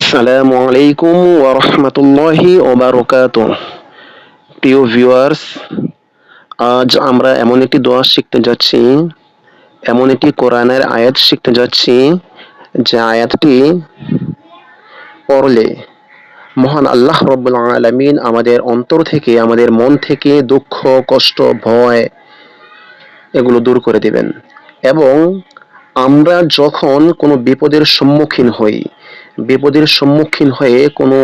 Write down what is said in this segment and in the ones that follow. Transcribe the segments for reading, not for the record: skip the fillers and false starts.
আসসালামু আলাইকুম ওয়া রাহমাতুল্লাহি ওয়া বারাকাতুহু। প্রিয় ভিউয়ার্স, আজ আমরা এমন একটি দোয়া শিখতে যাচ্ছি, এমন একটি কোরআনের আয়াত শিখতে যাচ্ছি, যে আয়াতটি পড়লে মহান আল্লাহ রাব্বুল আলামিন আমাদের অন্তর থেকে, আমাদের মন থেকে দুঃখ, কষ্ট, ভয় এগুলো দূর করে দিবেন। এবং আমরা যখন কোনো বিপদের সম্মুখীন হয়ে কোনো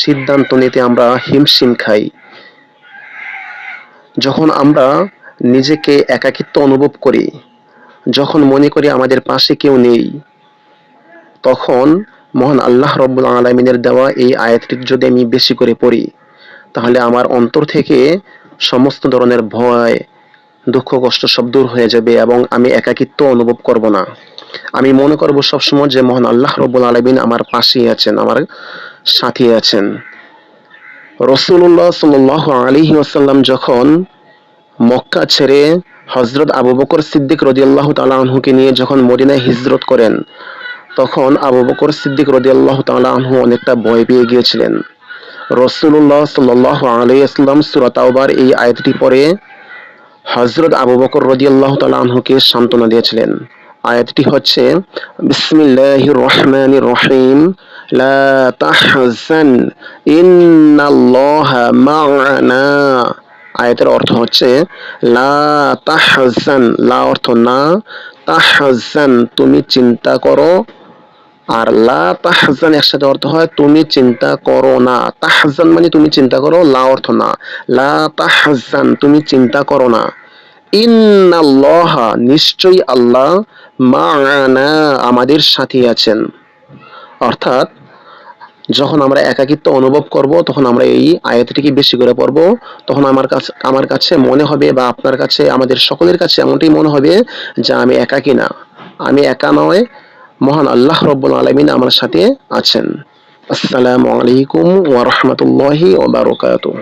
সিদ্ধান্ত নিতে আমরা হিমশিম খাই, যখন আমরা নিজেকে একাকিত্ব অনুভব করি, যখন মনে করি আমাদের পাশে কেউ নেই, তখন মহান আল্লাহ রাব্বুল আলামিনের দেওয়া এই আয়াতটি যদি আমি বেশি করে পড়ি, তাহলে আমার অন্তর থেকে সমস্ত ধরনের ভয়, দুঃখ, কষ্ট সব দূর হয়ে যাবে এবং আমি একাকিত্ব অনুভব করব না। আমি মনে করব সবসময় যে মহান আল্লাহ রাব্বুল আলামিন আমার পাশেই আছেন, আমার সাথে আছেন। রাসূলুল্লাহ সাল্লাল্লাহু আলাইহি ওয়াসাল্লাম যখন মক্কা ছেড়ে হযরত আবু বকর সিদ্দিক রাদিয়াল্লাহু তাআলা আনহুকে নিয়ে যখন মদিনায় হিজরত করেন, তখন আবু বকর সিদ্দিক রাদিয়াল্লাহু তাআলা আনহু অনেকটা ভয় পেয়ে গিয়েছিলেন। রাসূলুল্লাহ সাল্লাল্লাহু আলাইহি ওয়াসাল্লাম সূরা তাওবার এই আয়াতটি পড়ে হযরত আবু বকর রাদিয়াল্লাহু তাআলা আনহুকে সান্ত্বনা দিয়েছিলেন। আয়াতটি হচ্ছে, বিসমিল্লাহির রহমানির রহিম, লা তাহজান ইন্নাল্লাহা মা'ানা। আয়াতের অর্থ হচ্ছে, লা তাহজান, লা অর্থ না, তাহজান তুমি চিন্তা করো, আর লা তাহজান একসাথে অর্থ হয় তুমি চিন্তা করো না। তাহজান মানে তুমি চিন্তা করো, লা অর্থ না, লা তাহজান তুমি চিন্তা করো না। ইন্নাল্লাহা নিশ্চয়ই আল্লাহ, মা'ানা আমাদের সাথে আছেন। অর্থাৎ যখন আমরা একাকিত্ব অনুভব করব, তখন আমরা এই আয়াতটিকে বেশি করে পড়ব। তখন আমার কাছে মনে হবে, বা আপনার কাছে, আমাদের সকলের কাছে এমনটাই মনে হবে যে আমি একাকী না, আমি একা নয়, মহান আল্লাহ রাব্বুল আলামিন আমার সাথে আছেন। আসসালামু আলাইকুম ওয়া রাহমাতুল্লাহি ওয়া বারাকাতুহু।